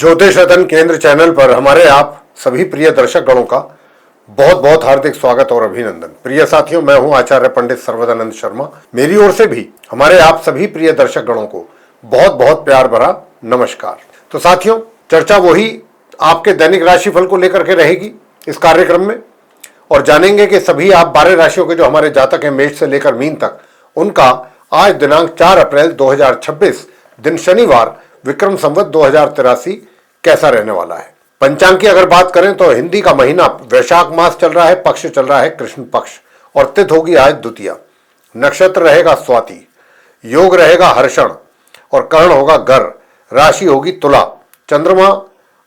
ज्योतिष रतन केंद्र चैनल पर हमारे आप सभी प्रिय दर्शक गणों का बहुत बहुत हार्दिक स्वागत और अभिनंदन। प्रिय साथियों, मैं हूं आचार्य पंडित सर्वदानंद शर्मा। मेरी ओर से भी हमारे आप सभी प्रिय दर्शक गणों को बहुत बहुत प्यार भरा नमस्कार। तो साथियों, चर्चा वही आपके दैनिक राशिफल को लेकर के रहेगी इस कार्यक्रम में, और जानेंगे कि सभी आप 12 राशियों के जो हमारे जातक हैं मेष से लेकर मीन तक, उनका आज दिनांक 4 अप्रैल 2026 दिन शनिवार विक्रम संवत 2083 कैसा रहने वाला है। पंचांग की अगर बात करें तो हिंदी का महीना वैशाख मास चल रहा है, पक्ष चल रहा है कृष्ण पक्ष, और तिथि होगी आज द्वितीया। नक्षत्र रहेगा स्वाति, योग रहेगा हर्षण और कर्ण होगा गर। राशि होगी तुला। चंद्रमा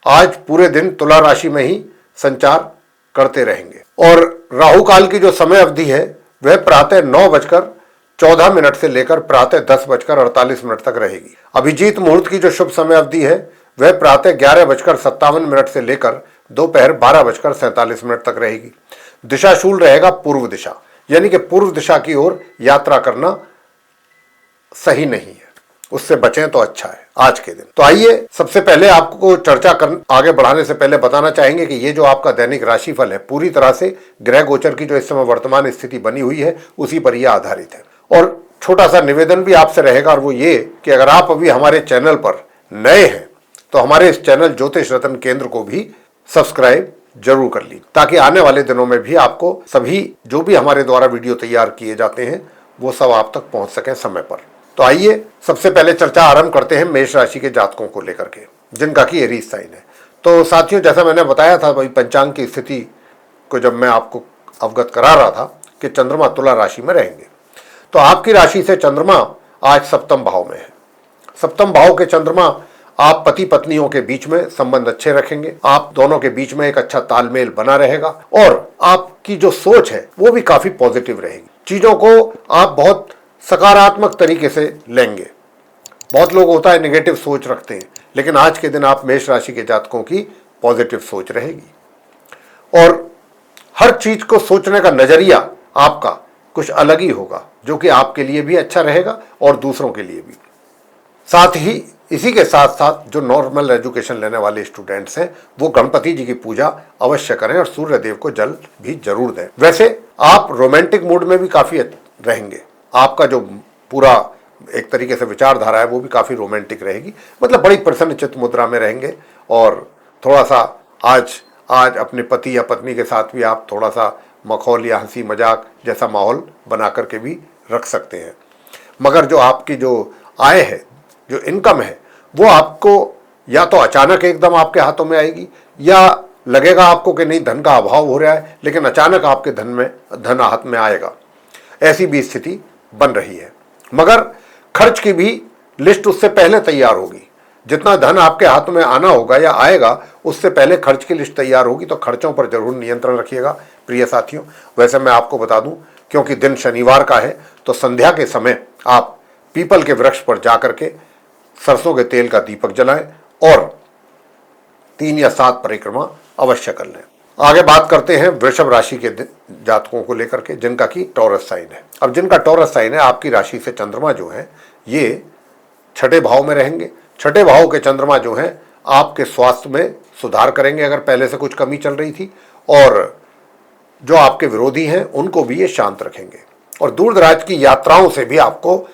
आज पूरे दिन तुला राशि में ही संचार करते रहेंगे, और राहु काल की जो समय अवधि है वह प्रातः 9:14 से लेकर प्रातः 10:48 तक रहेगी। अभिजीत मुहूर्त की जो शुभ समय अवधि है वह प्रातः 11:57 से लेकर दोपहर 12:47 तक रहेगी। दिशाशूल रहेगा पूर्व दिशा, यानी कि पूर्व दिशा की ओर यात्रा करना सही नहीं है, उससे बचें तो अच्छा है आज के दिन। तो आइए, सबसे पहले आपको चर्चा आगे बढ़ाने से पहले बताना चाहेंगे कि ये जो आपका दैनिक राशिफल है पूरी तरह से ग्रह गोचर की जो इस समय वर्तमान स्थिति बनी हुई है उसी पर यह आधारित है। और छोटा सा निवेदन भी आपसे रहेगा, और वो ये कि अगर आप अभी हमारे चैनल पर नए हैं तो हमारे इस चैनल ज्योतिष रतन केंद्र को भी सब्सक्राइब जरूर कर लीजिए, ताकि आने वाले दिनों में भी आपको सभी जो भी हमारे द्वारा वीडियो तैयार किए जाते हैं वो सब आप तक पहुंच सके समय पर। तो आइए, सबसे पहले चर्चा आरंभ करते हैं मेष राशि के जातकों को लेकर के, जिनका कि एरीज साइन है। तो साथियों, जैसा मैंने बताया था भाई, पंचांग की स्थिति को जब मैं आपको अवगत करा रहा था कि चंद्रमा तुला राशि में रहेंगे, तो आपकी राशि से चंद्रमा आज सप्तम भाव में है। सप्तम भाव के चंद्रमा आप पति पत्नियों के बीच में संबंध अच्छे रखेंगे, आप दोनों के बीच में एक अच्छा तालमेल बना रहेगा, और आपकी जो सोच है वो भी काफी पॉजिटिव रहेगी। चीजों को आप बहुत सकारात्मक तरीके से लेंगे। बहुत लोग होता है नेगेटिव सोच रखते हैं, लेकिन आज के दिन आप मेष राशि के जातकों की पॉजिटिव सोच रहेगी, और हर चीज को सोचने का नजरिया आपका कुछ अलग ही होगा, जो कि आपके लिए भी अच्छा रहेगा और दूसरों के लिए भी। साथ ही इसी के साथ साथ जो नॉर्मल एजुकेशन लेने वाले स्टूडेंट्स हैं वो गणपति जी की पूजा अवश्य करें और सूर्य देव को जल भी जरूर दें। वैसे आप रोमांटिक मूड में भी काफी रहेंगे, आपका जो पूरा एक तरीके से विचारधारा है वो भी काफी रोमांटिक रहेगी, मतलब बड़ी प्रसन्न चित्त मुद्रा में रहेंगे, और थोड़ा सा आज अपने पति या पत्नी के साथ भी आप थोड़ा सा मखौल या हंसी मजाक जैसा माहौल बना करके भी रख सकते हैं। मगर जो आपकी जो आय है, जो इनकम है, वो आपको या तो अचानक एकदम आपके हाथों में आएगी, या लगेगा आपको कि नहीं धन का अभाव हो रहा है, लेकिन अचानक आपके धन हाथ में आएगा। ऐसी भी स्थिति बन रही है, मगर खर्च की भी लिस्ट उससे पहले तैयार होगी। जितना धन आपके हाथ में आना होगा या आएगा, उससे पहले खर्च की लिस्ट तैयार होगी, तो खर्चों पर जरूर नियंत्रण रखिएगा प्रिय साथियों। वैसे मैं आपको बता दूं, क्योंकि दिन शनिवार का है, तो संध्या के समय आप पीपल के वृक्ष पर जाकर के सरसों के तेल का दीपक जलाएं और 3 या 7 परिक्रमा अवश्य कर लें। आगे बात करते हैं वृषभ राशि के जातकों को लेकर के, जिनका कि टॉरस साइन है। अब जिनका टॉरस साइन है, आपकी राशि से चंद्रमा जो है ये 6ठे भाव में रहेंगे। 6ठे भाव के चंद्रमा जो है आपके स्वास्थ्य में सुधार करेंगे अगर पहले से कुछ कमी चल रही थी, और जो आपके विरोधी हैं उनको भी ये शांत रखेंगे, और दूर दराज की यात्राओं से भी आपको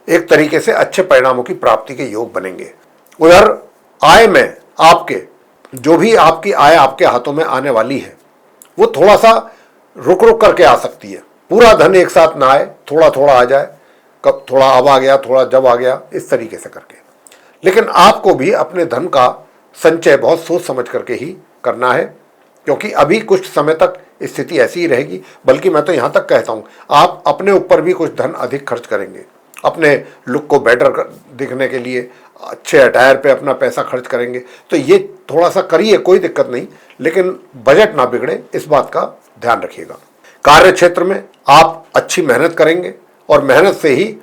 एक तरीके से अच्छे परिणामों की प्राप्ति के योग बनेंगे। उधर आय में आपके जो भी आपकी आय आपके हाथों में आने वाली है वो थोड़ा सा रुक रुक करके आ सकती है। पूरा धन एक साथ ना आए, थोड़ा थोड़ा आ जाए, कब थोड़ा अब आ गया, थोड़ा जब आ गया, इस तरीके से करके। लेकिन आपको भी अपने धन का संचय बहुत सोच समझ करके ही करना है, क्योंकि अभी कुछ समय तक स्थिति ऐसी ही रहेगी। बल्कि मैं तो यहाँ तक कहता हूँ, आप अपने ऊपर भी कुछ धन अधिक खर्च करेंगे, अपने लुक को बेटर दिखने के लिए अच्छे अटायर पे अपना पैसा खर्च करेंगे। तो ये थोड़ा सा करिए, कोई दिक्कत नहीं, लेकिन बजट ना बिगड़े, इस बात का ध्यान रखिएगा। कार्य क्षेत्र में आप अच्छी मेहनत करेंगे, और मेहनत से ही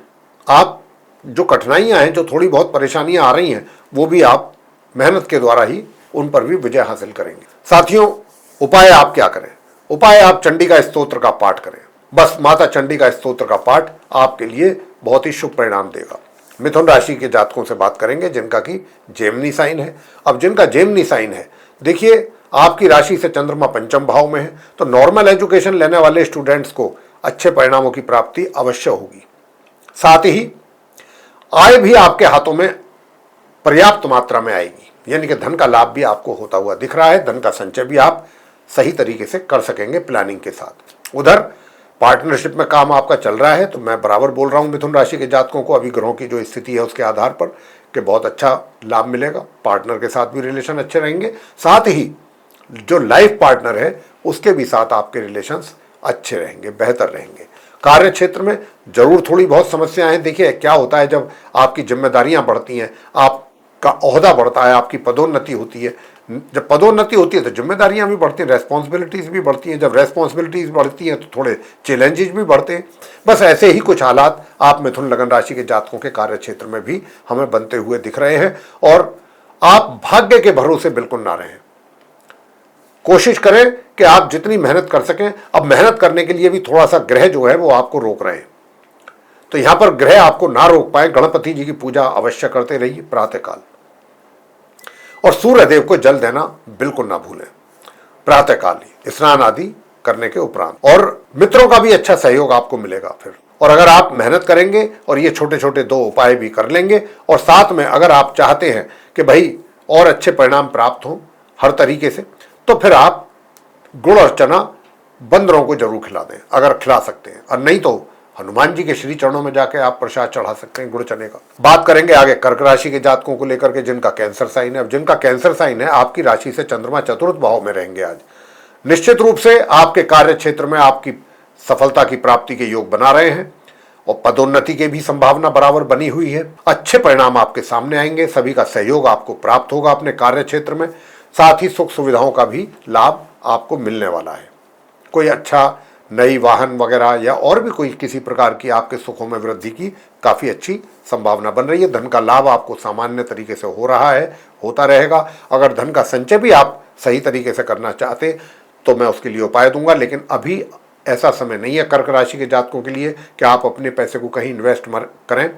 आप जो कठिनाइयां हैं, जो थोड़ी बहुत परेशानियां आ रही हैं, वो भी आप मेहनत के द्वारा ही उन पर भी विजय हासिल करेंगे। साथियों, उपाय आप क्या करें? उपाय आप चंडी का स्तोत्र का पाठ करें। बस माता चंडी का स्तोत्र का पाठ आपके लिए बहुत ही शुभ परिणाम देगा। मिथुन राशि के जातकों से बात करेंगे जिनका कि जेमिनी साइन है। अब जिनका जेमिनी साइन है, देखिए आपकी राशि से चंद्रमा पंचम भाव में है, तो नॉर्मल एजुकेशन लेने वाले स्टूडेंट्स को अच्छे परिणामों की प्राप्ति अवश्य होगी। साथ ही आय भी आपके हाथों में पर्याप्त मात्रा में आएगी, यानी कि धन का लाभ भी आपको होता हुआ दिख रहा है। धन का संचय भी आप सही तरीके से कर सकेंगे प्लानिंग के साथ। उधर पार्टनरशिप में काम आपका चल रहा है, तो मैं बराबर बोल रहा हूं मिथुन राशि के जातकों को अभी ग्रहों की जो स्थिति है उसके आधार पर कि बहुत अच्छा लाभ मिलेगा। पार्टनर के साथ भी रिलेशन अच्छे रहेंगे, साथ ही जो लाइफ पार्टनर है उसके भी साथ आपके रिलेशंस अच्छे रहेंगे, बेहतर रहेंगे। कार्य क्षेत्र में जरूर थोड़ी बहुत समस्याएं हैं। देखिए क्या होता है, जब आपकी जिम्मेदारियां बढ़ती हैं, आपका ओहदा बढ़ता है, आपकी पदोन्नति होती है। जब पदोन्नति होती है तो जिम्मेदारियां भी बढ़ती हैं, रेस्पॉन्सिबिलिटीज भी बढ़ती हैं। जब रेस्पॉन्सिबिलिटीज बढ़ती हैं तो थोड़े चैलेंजेस भी बढ़ते हैं। बस ऐसे ही कुछ हालात आप मिथुन लगन राशि के जातकों के कार्य क्षेत्र में भी हमें बनते हुए दिख रहे हैं। और आप भाग्य के भरोसे बिल्कुल ना रहें, कोशिश करें कि आप जितनी मेहनत कर सकें। अब मेहनत करने के लिए भी थोड़ा सा ग्रह जो है वो आपको रोक रहे हैं, तो यहां पर ग्रह आपको ना रोक पाए, गणपति जी की पूजा अवश्य करते रहिए प्रातःकाल। और सूर्य देव को जल देना बिल्कुल ना भूलें प्रातःकाल ही, स्नान आदि करने के उपरांत। और मित्रों का भी अच्छा सहयोग आपको मिलेगा फिर। और अगर आप मेहनत करेंगे और ये छोटे छोटे 2 उपाय भी कर लेंगे, और साथ में अगर आप चाहते हैं कि भाई और अच्छे परिणाम प्राप्त हों हर तरीके से, तो फिर आप गुड़ और चना बंदरों को जरूर खिला दें अगर खिला सकते हैं, और नहीं तो हनुमान जी के श्री चरणों में जाके आप प्रसाद चढ़ा सकते हैं गुड़ चने का। बात करेंगे आगे कर्क राशि के जातकों को लेकर के जिनका कैंसर साइन है। अब जिनका कैंसर साइन है, आपकी राशि से चंद्रमा चतुर्थ भाव में रहेंगे आज। निश्चित रूप से आपके कार्य क्षेत्र में आपकी सफलता की प्राप्ति के योग बना रहे हैं और पदोन्नति की भी संभावना बराबर बनी हुई है। अच्छे परिणाम आपके सामने आएंगे, सभी का सहयोग आपको प्राप्त होगा अपने कार्य क्षेत्र में। साथ ही सुख सुविधाओं का भी लाभ आपको मिलने वाला है। कोई अच्छा नई वाहन वगैरह या और भी कोई किसी प्रकार की आपके सुखों में वृद्धि की काफ़ी अच्छी संभावना बन रही है। धन का लाभ आपको सामान्य तरीके से हो रहा है, होता रहेगा। अगर धन का संचय भी आप सही तरीके से करना चाहते तो मैं उसके लिए उपाय दूंगा, लेकिन अभी ऐसा समय नहीं है कर्क राशि के जातकों के लिए कि आप अपने पैसे को कहीं इन्वेस्ट करें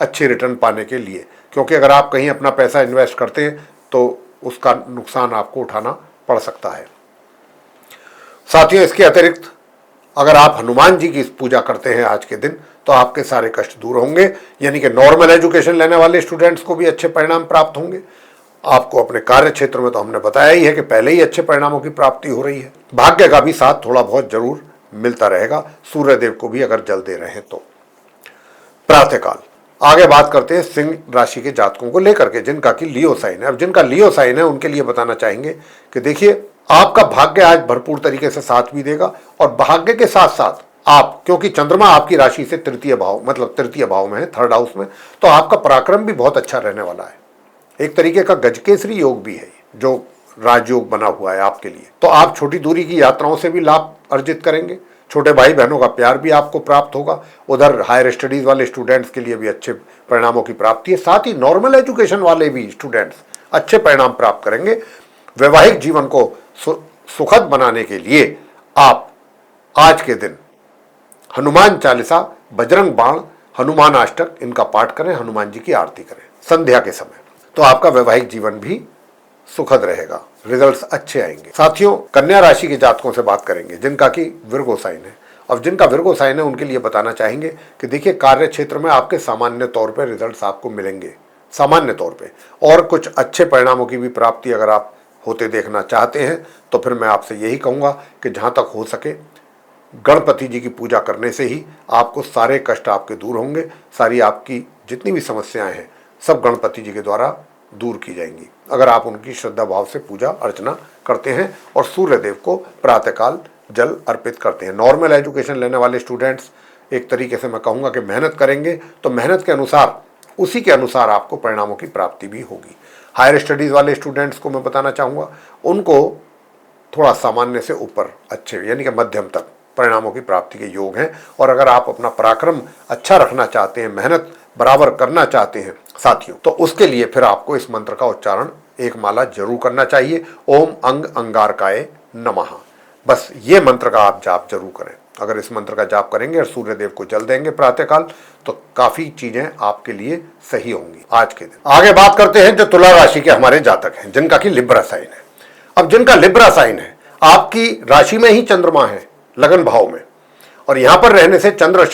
अच्छे रिटर्न पाने के लिए, क्योंकि अगर आप कहीं अपना पैसा इन्वेस्ट करते हैं तो उसका नुकसान आपको उठाना पड़ सकता है। साथियों, इसके अतिरिक्त अगर आप हनुमान जी की पूजा करते हैं आज के दिन तो आपके सारे कष्ट दूर होंगे, यानी कि नॉर्मल एजुकेशन लेने वाले स्टूडेंट्स को भी अच्छे परिणाम प्राप्त होंगे। आपको अपने कार्य क्षेत्र में तो हमने बताया ही है कि पहले ही अच्छे परिणामों की प्राप्ति हो रही है। भाग्य का भी साथ थोड़ा बहुत जरूर मिलता रहेगा, सूर्य देव को भी अगर जल दे रहे हैं तो। प्रातःकाल आगे बात करते हैं सिंह राशि के जातकों को लेकर के जिनका कि लियो साइन है। अब जिनका लियो साइन है उनके लिए बताना चाहेंगे कि देखिए आपका भाग्य आज भरपूर तरीके से साथ भी देगा, और भाग्य के साथ साथ आप, क्योंकि चंद्रमा आपकी राशि से तृतीय भाव मतलब तृतीय भाव में है, 3rd हाउस में, तो आपका पराक्रम भी बहुत अच्छा रहने वाला है। एक तरीके का गजकेसरी योग भी है जो राजयोग बना हुआ है आपके लिए। तो आप छोटी दूरी की यात्राओं से भी लाभ अर्जित करेंगे, छोटे भाई बहनों का प्यार भी आपको प्राप्त होगा। उधर हायर स्टडीज वाले स्टूडेंट्स के लिए भी अच्छे परिणामों की प्राप्ति है। साथ ही नॉर्मल एजुकेशन वाले भी स्टूडेंट्स अच्छे परिणाम प्राप्त करेंगे। वैवाहिक जीवन को सुखद बनाने के लिए आप आज के दिन हनुमान चालीसा, बजरंग बाण, हनुमान अष्टक इनका पाठ करें, हनुमान जी की आरती करें संध्या के समय, तो आपका वैवाहिक जीवन भी सुखद रहेगा, रिजल्ट्स अच्छे आएंगे। साथियों, कन्या राशि के जातकों से बात करेंगे जिनका कि विर्गो साइन है। अब जिनका विर्गो साइन है उनके लिए बताना चाहेंगे कि देखिए कार्य क्षेत्र में आपके सामान्य तौर पर रिजल्ट्स आपको मिलेंगे, सामान्य तौर पे, और कुछ अच्छे परिणामों की भी प्राप्ति अगर आप होते देखना चाहते हैं तो फिर मैं आपसे यही कहूँगा कि जहाँ तक हो सके गणपति जी की पूजा करने से ही आपको सारे कष्ट आपके दूर होंगे। सारी आपकी जितनी भी समस्याएं हैं सब गणपति जी के द्वारा दूर की जाएंगी अगर आप उनकी श्रद्धा भाव से पूजा अर्चना करते हैं और सूर्य देव को प्रातःकाल जल अर्पित करते हैं। नॉर्मल एजुकेशन लेने वाले स्टूडेंट्स एक तरीके से मैं कहूँगा कि मेहनत करेंगे तो मेहनत के अनुसार, उसी के अनुसार आपको परिणामों की प्राप्ति भी होगी। हायर स्टडीज़ वाले स्टूडेंट्स को मैं बताना चाहूँगा उनको थोड़ा सामान्य से ऊपर अच्छे यानी कि मध्यम तक परिणामों की प्राप्ति के योग हैं। और अगर आप अपना पराक्रम अच्छा रखना चाहते हैं, मेहनत बराबर करना चाहते हैं साथियों, तो उसके लिए फिर आपको इस मंत्र का उच्चारण एक माला जरूर करना चाहिए, ओम अंग अंगारकाय नमः। बस ये मंत्र का आप जाप जरूर करें। अगर इस मंत्र का जाप करेंगे और सूर्य देव को जल देंगे प्रातःकाल तो काफी चीजें आपके लिए सही होंगी आज के दिन। आगे बात करते हैं जो तुला राशि के हमारे जातक हैं जिनका की लिब्रा साइन है। अब जिनका लिब्रा साइन है, आपकी राशि में ही चंद्रमा है लगन भाव में, और यहां पर रहने से चंद्र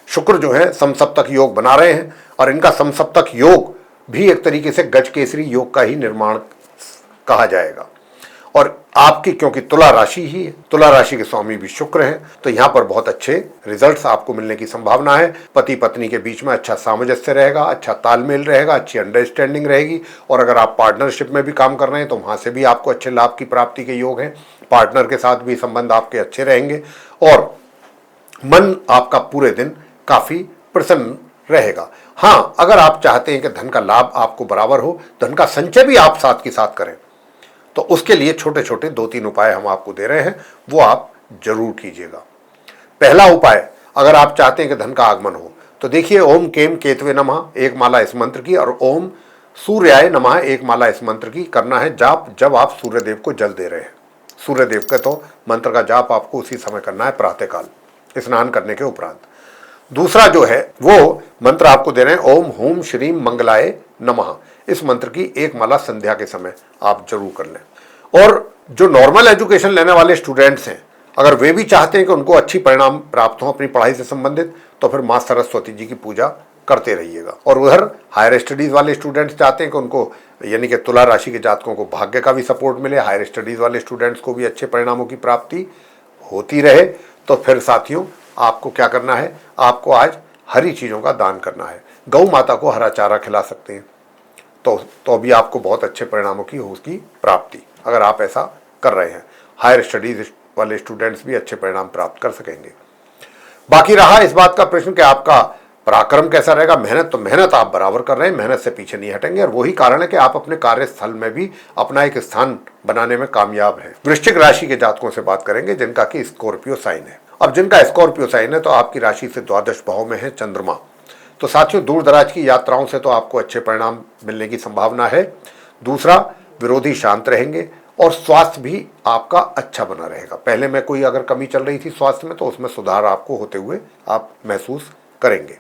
शुक्र जो है समसप्तक योग बना रहे हैं, और इनका समसप्तक योग भी एक तरीके से गज केसरी योग का ही निर्माण कहा जाएगा। और आपकी क्योंकि तुला राशि ही है, तुला राशि के स्वामी भी शुक्र हैं, तो यहां पर बहुत अच्छे रिजल्ट्स आपको मिलने की संभावना है। पति पत्नी के बीच में अच्छा सामंजस्य रहेगा, अच्छा तालमेल रहेगा, अच्छी अंडरस्टैंडिंग रहेगी। और अगर आप पार्टनरशिप में भी काम कर रहे हैं तो वहां से भी आपको अच्छे लाभ की प्राप्ति के योग हैं। पार्टनर के साथ भी संबंध आपके अच्छे रहेंगे और मन आपका पूरे दिन काफी प्रसन्न रहेगा। हाँ, अगर आप चाहते हैं कि धन का लाभ आपको बराबर हो, धन का संचय भी आप साथ के साथ करें, तो उसके लिए छोटे छोटे 2-3 उपाय हम आपको दे रहे हैं, वो आप जरूर कीजिएगा। पहला उपाय, अगर आप चाहते हैं कि धन का आगमन हो तो देखिए, ओम केम केतवे नमः एक माला इस मंत्र की, और ओम सूर्याय नमः एक माला इस मंत्र की करना है जाप जब आप सूर्यदेव को जल दे रहे हैं। सूर्यदेव का तो मंत्र का जाप आपको उसी समय करना है, प्रातःकाल स्नान करने के उपरांत। दूसरा जो है वो मंत्र आपको दे रहे हैं, ओम हूम श्रीम मंगलाय नमः। इस मंत्र की एक माला संध्या के समय आप जरूर कर लें। और जो नॉर्मल एजुकेशन लेने वाले स्टूडेंट्स हैं, अगर वे भी चाहते हैं कि उनको अच्छी परिणाम प्राप्त हो अपनी पढ़ाई से संबंधित, तो फिर माँ सरस्वती जी की पूजा करते रहिएगा। और उधर हायर स्टडीज वाले स्टूडेंट्स चाहते हैं कि उनको, यानी कि तुला राशि के जातकों को भाग्य का भी सपोर्ट मिले, हायर स्टडीज वाले स्टूडेंट्स को भी अच्छे परिणामों की प्राप्ति होती रहे, तो फिर साथियों आपको क्या करना है, आपको आज हरी चीजों का दान करना है। गौ माता को हरा चारा खिला सकते हैं तो भी आपको बहुत अच्छे परिणामों की हो उसकी प्राप्ति, अगर आप ऐसा कर रहे हैं। हायर स्टडीज वाले स्टूडेंट्स भी अच्छे परिणाम प्राप्त कर सकेंगे। बाकी रहा इस बात का प्रश्न कि आपका पराक्रम कैसा रहेगा। मेहनत तो मेहनत आप बराबर कर रहे हैं, मेहनत से पीछे नहीं हटेंगे, और वही कारण है कि आप अपने कार्यस्थल में भी अपना एक स्थान बनाने में कामयाब हैं। वृश्चिक राशि के जातकों से बात करेंगे जिनका कि स्कॉर्पियो साइन है। अब जिनका स्कॉर्पियो साइन है तो आपकी राशि से द्वादश भाव में है चंद्रमा, तो साथियों दूर दराज की यात्राओं से तो आपको अच्छे परिणाम मिलने की संभावना है। दूसरा, विरोधी शांत रहेंगे और स्वास्थ्य भी आपका अच्छा बना रहेगा। पहले में कोई अगर कमी चल रही थी स्वास्थ्य में तो उसमें सुधार आपको होते हुए आप महसूस करेंगे।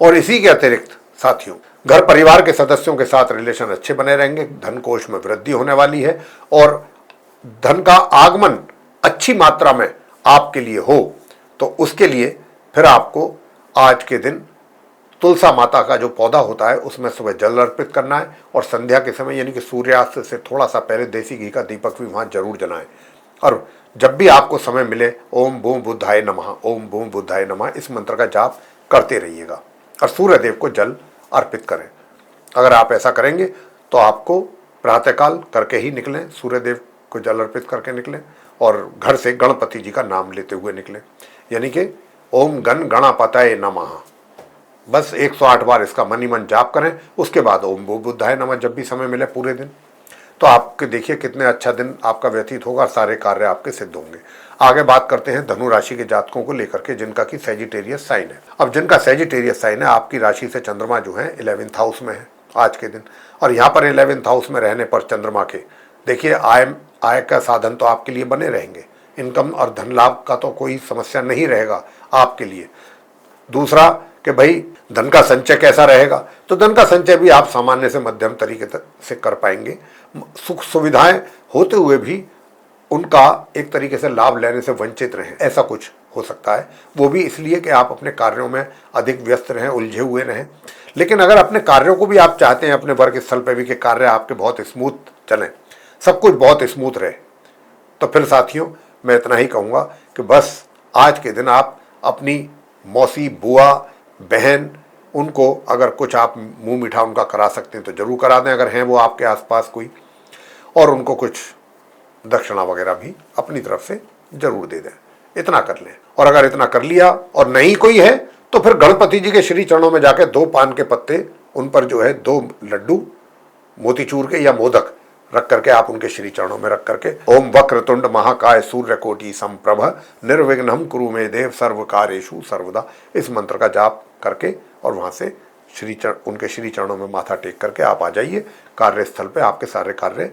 और इसी के अतिरिक्त साथियों, घर परिवार के सदस्यों के साथ रिलेशन अच्छे बने रहेंगे, धन कोष में वृद्धि होने वाली है, और धन का आगमन अच्छी मात्रा में आपके लिए हो, तो उसके लिए फिर आपको आज के दिन तुलसा माता का जो पौधा होता है उसमें सुबह जल अर्पित करना है, और संध्या के समय यानी कि सूर्यास्त से थोड़ा सा पहले देसी घी का दीपक भी वहां जरूर जलाएं। और जब भी आपको समय मिले, ओम बूम बुद्धाय नमः, ओम बूम बुद्धाय नमः इस मंत्र का जाप करते रहिएगा और सूर्यदेव को जल अर्पित करें। अगर आप ऐसा करेंगे तो आपको प्रातःकाल करके ही निकलें, सूर्यदेव को जल अर्पित करके निकलें, और घर से गणपति जी का नाम लेते हुए निकलें, यानी कि ओम गण गणापतये नमः, बस 108 बार इसका मन ही मन जाप करें। उसके बाद ओम बूम बुद्धाय नमः जब भी समय मिले पूरे दिन, तो आपके देखिए कितने अच्छा दिन आपका व्यतीत होगा, सारे कार्य आपके सिद्ध होंगे। आगे बात करते हैं धनु राशि के जातकों को लेकर के जिनका कि सैजिटेरियस साइन है। अब जिनका सैजिटेरियस साइन है, आपकी राशि से चंद्रमा जो है 11th हाउस में है आज के दिन, और यहाँ पर 11th हाउस में रहने पर चंद्रमा के देखिए आय का साधन तो आपके लिए बने रहेंगे, इनकम और धन लाभ का तो कोई समस्या नहीं रहेगा आपके लिए। दूसरा कि भाई धन का संचय कैसा रहेगा, तो धन का संचय भी आप सामान्य से मध्यम तरीके से कर पाएंगे। सुख सुविधाएं होते हुए भी उनका एक तरीके से लाभ लेने से वंचित रहें, ऐसा कुछ हो सकता है। वो भी इसलिए कि आप अपने कार्यों में अधिक व्यस्त रहें, उलझे हुए रहें। लेकिन अगर अपने कार्यों को भी आप चाहते हैं अपने वर्क स्थल पर भी कि कार्य आपके बहुत स्मूथ चलें, सब कुछ बहुत स्मूथ रहे, तो फिर साथियों मैं इतना ही कहूँगा कि बस आज के दिन आप अपनी मौसी, बुआ, बहन, उनको अगर कुछ आप मुंह मीठा उनका करा सकते हैं तो जरूर करा दें, अगर हैं वो आपके आसपास कोई, और उनको कुछ दक्षिणा वगैरह भी अपनी तरफ से जरूर दे दें। इतना कर लें, और अगर इतना कर लिया और नहीं कोई है तो फिर गणपति जी के श्री चरणों में जाके 2 पान के पत्ते, उन पर जो है 2 लड्डू मोतीचूर के या मोदक रख करके आप उनके श्री चरणों में रख करके ओम वक्रतुंड महाकाय सूर्यकोटि संप्रभ निर्विघ्नं कुरु मे देव सर्व कार्येषु सर्वदा इस मंत्र का जाप करके और वहां से उनके श्री चरणों में माथा टेक करके आप आ जाइए। कार्यस्थल पे आपके सारे कार्य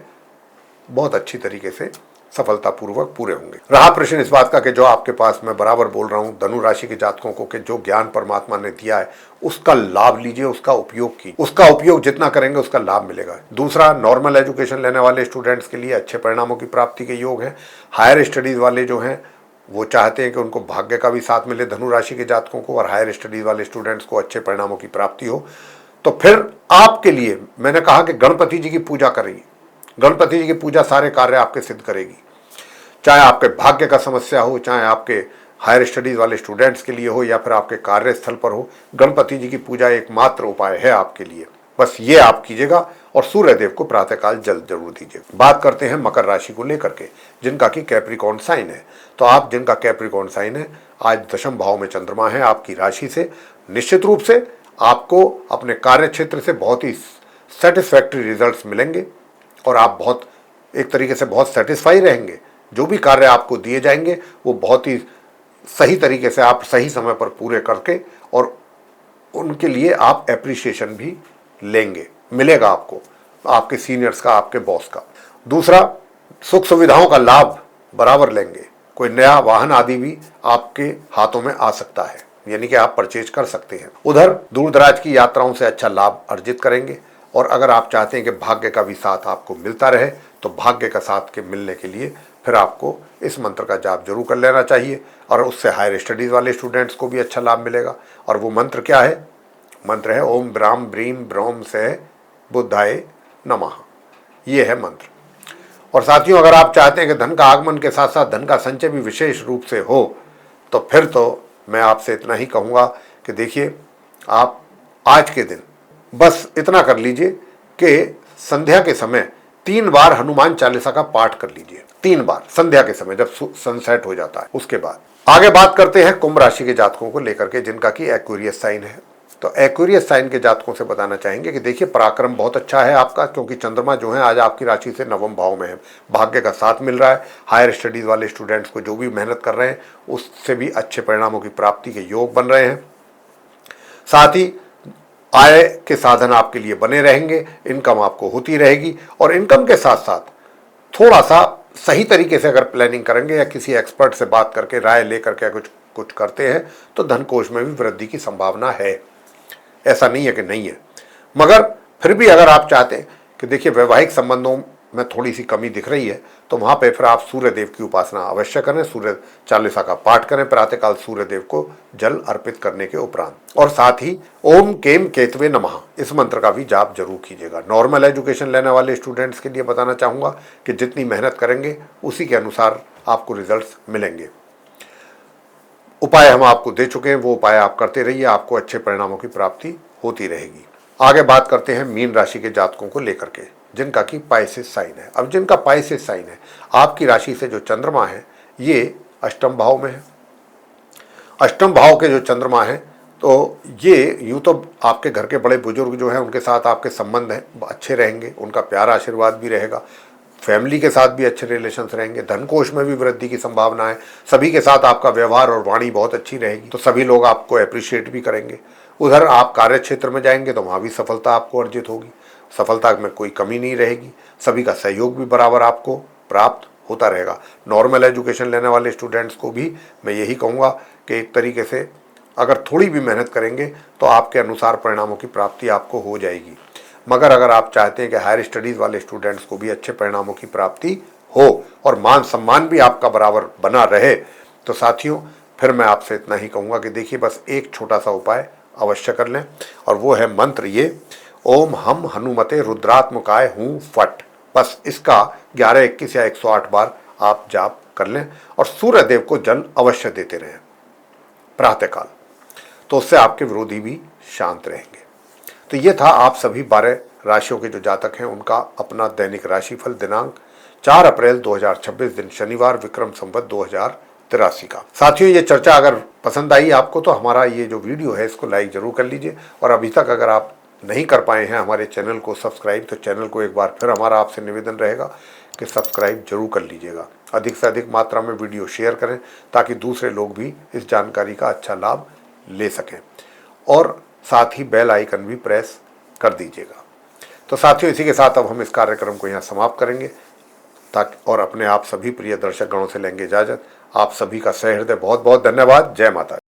बहुत अच्छी तरीके से सफलतापूर्वक पूरे होंगे। रहा प्रश्न इस बात का कि जो आपके पास, मैं बराबर बोल रहा हूं धनु राशि के जातकों को, कि जो ज्ञान परमात्मा ने दिया है उसका लाभ लीजिए, उसका उपयोग कीजिए। उसका उपयोग जितना करेंगे उसका लाभ मिलेगा। दूसरा, नॉर्मल एजुकेशन लेने वाले स्टूडेंट्स के लिए अच्छे परिणामों की प्राप्ति के योग है। हायर स्टडीज वाले जो हैं वो चाहते हैं कि उनको भाग्य का भी साथ मिले धनु राशि के जातकों को, और हायर स्टडीज वाले स्टूडेंट्स को अच्छे परिणामों की प्राप्ति हो, तो फिर आपके लिए मैंने कहा कि गणपति जी की पूजा करिए। गणपति जी की पूजा सारे कार्य आपके सिद्ध करेगी। चाहे आपके भाग्य का समस्या हो, चाहे आपके हायर स्टडीज वाले स्टूडेंट्स के लिए हो, या फिर आपके कार्यस्थल पर हो, गणपति जी की पूजा एकमात्र उपाय है आपके लिए। बस ये आप कीजिएगा, और सूर्य देव को प्रातःकाल जल जरूर दीजिए। बात करते हैं मकर राशि को लेकर के, जिनका कि कैप्रिकॉर्न साइन है। तो आप जिनका कैप्रिकॉर्न साइन है, आज दशम भाव में चंद्रमा है आपकी राशि से, निश्चित रूप से आपको अपने कार्य क्षेत्र से बहुत ही सेटिस्फैक्ट्री रिजल्ट्स मिलेंगे, और आप बहुत एक तरीके से बहुत सेटिस्फाई रहेंगे। जो भी कार्य आपको दिए जाएंगे वो बहुत ही सही तरीके से आप सही समय पर पूरे करके, और उनके लिए आप एप्रिसिएशन भी लेंगे, मिलेगा आपको आपके सीनियर्स का, आपके बॉस का। दूसरा, सुख सुविधाओं का लाभ बराबर लेंगे। कोई नया वाहन आदि भी आपके हाथों में आ सकता है, यानी कि आप परचेज कर सकते हैं। उधर दूर दराज की यात्राओं से अच्छा लाभ अर्जित करेंगे। और अगर आप चाहते हैं कि भाग्य का भी साथ आपको मिलता रहे, तो भाग्य का साथ के मिलने के लिए फिर आपको इस मंत्र का जाप जरूर कर लेना चाहिए, और उससे हायर स्टडीज वाले स्टूडेंट्स को भी अच्छा लाभ मिलेगा। और वो मंत्र क्या है? मंत्र है ओम ब्राम ब्रीम ब्रोम से बुद्धाय नमः। ये है मंत्र। और साथियों, अगर आप चाहते हैं कि धन का आगमन के साथ साथ धन का संचय भी विशेष रूप से हो, तो फिर तो मैं आपसे इतना ही कहूँगा कि देखिए, आप आज के दिन बस इतना कर लीजिए कि संध्या के समय 3 बार हनुमान चालीसा का पाठ कर लीजिए। 3 बार संध्या के समय, जब सनसेट हो जाता है उसके बाद। आगे बात करते हैं कुंभ राशि के जातकों को लेकर के, जिनका कि एक्वेरियस साइन है। तो एक्वेरियस साइन के जातकों से बताना चाहेंगे कि देखिए, पराक्रम बहुत अच्छा है आपका, क्योंकि चंद्रमा जो है आज आपकी राशि से नवम भाव में है। भाग्य का साथ मिल रहा है। हायर स्टडीज वाले स्टूडेंट्स को जो भी मेहनत कर रहे हैं उससे भी अच्छे परिणामों की प्राप्ति के योग बन रहे हैं। साथ ही आय के साधन आपके लिए बने रहेंगे, इनकम आपको होती रहेगी। और इनकम के साथ साथ थोड़ा सा सही तरीके से अगर प्लानिंग करेंगे, या किसी एक्सपर्ट से बात करके राय लेकर के कुछ करते हैं, तो धन कोष में भी वृद्धि की संभावना है। ऐसा नहीं है कि नहीं है। मगर फिर भी अगर आप चाहते हैं कि देखिए वैवाहिक संबंधों में थोड़ी सी कमी दिख रही है, तो वहाँ पे फिर आप सूर्य देव की उपासना अवश्य करें। सूर्य चालीसा का पाठ करें प्रातःकाल सूर्य देव को जल अर्पित करने के उपरांत। और साथ ही ओम केम केतवे नमः, इस मंत्र का भी जाप जरूर कीजिएगा। नॉर्मल एजुकेशन लेने वाले स्टूडेंट्स के लिए बताना चाहूँगा कि जितनी मेहनत करेंगे उसी के अनुसार आपको रिजल्ट मिलेंगे। उपाय हम आपको दे चुके हैं, वो उपाय आप करते रहिए, आपको अच्छे परिणामों की प्राप्ति होती रहेगी। आगे बात करते हैं मीन राशि के जातकों को लेकर के, जिनका कि पाइसेस साइन है। अब जिनका पाइसेस साइन है, आपकी राशि से जो चंद्रमा है ये अष्टम भाव में है। अष्टम भाव के जो चंद्रमा है, तो ये यूँ तो आपके घर के बड़े बुजुर्ग जो हैं उनके साथ आपके संबंध हैं अच्छे रहेंगे, उनका प्यार आशीर्वाद भी रहेगा। फैमिली के साथ भी अच्छे रिलेशंस रहेंगे। धन कोष में भी वृद्धि की संभावना है। सभी के साथ आपका व्यवहार और वाणी बहुत अच्छी रहेगी, तो सभी लोग आपको अप्रिशिएट भी करेंगे। उधर आप कार्य क्षेत्र में जाएंगे तो वहाँ भी सफलता आपको अर्जित होगी। सफलता में कोई कमी नहीं रहेगी। सभी का सहयोग भी बराबर आपको प्राप्त होता रहेगा। नॉर्मल एजुकेशन लेने वाले स्टूडेंट्स को भी मैं यही कहूँगा कि एक तरीके से अगर थोड़ी भी मेहनत करेंगे तो आपके अनुसार परिणामों की प्राप्ति आपको हो जाएगी। मगर अगर आप चाहते हैं कि हायर स्टडीज़ वाले स्टूडेंट्स को भी अच्छे परिणामों की प्राप्ति हो और मान सम्मान भी आपका बराबर बना रहे, तो साथियों फिर मैं आपसे इतना ही कहूँगा कि देखिए बस एक छोटा सा उपाय अवश्य कर लें, और वो है मंत्र ये ओम हम हनुमते रुद्रात्मकाय हूँ फट। बस इसका 11, 21 या 108 बार आप जाप कर लें, और सूर्य देव को जल अवश्य देते रहें प्रातःकाल, तो उससे आपके विरोधी भी शांत रहेंगे। तो ये था आप सभी 12 राशियों के जो जातक हैं उनका अपना दैनिक राशिफल दिनांक 4 अप्रैल 2026 दिन शनिवार विक्रम संवत 2083 का। साथियों ये चर्चा अगर पसंद आई आपको तो हमारा ये जो वीडियो है इसको लाइक जरूर कर लीजिए, और अभी तक अगर आप नहीं कर पाए हैं हमारे चैनल को सब्सक्राइब, तो चैनल को एक बार फिर हमारा आपसे निवेदन रहेगा कि सब्सक्राइब जरूर कर लीजिएगा। अधिक से अधिक मात्रा में वीडियो शेयर करें ताकि दूसरे लोग भी इस जानकारी का अच्छा लाभ ले सकें, और साथ ही बेल आइकन भी प्रेस कर दीजिएगा। तो साथियों इसी के साथ अब हम इस कार्यक्रम को यहाँ समाप्त करेंगे। ताकि और अपने आप सभी प्रिय दर्शक गणों से लेंगे इजाजत। आप सभी का सहृदय बहुत बहुत धन्यवाद। जय माता दी।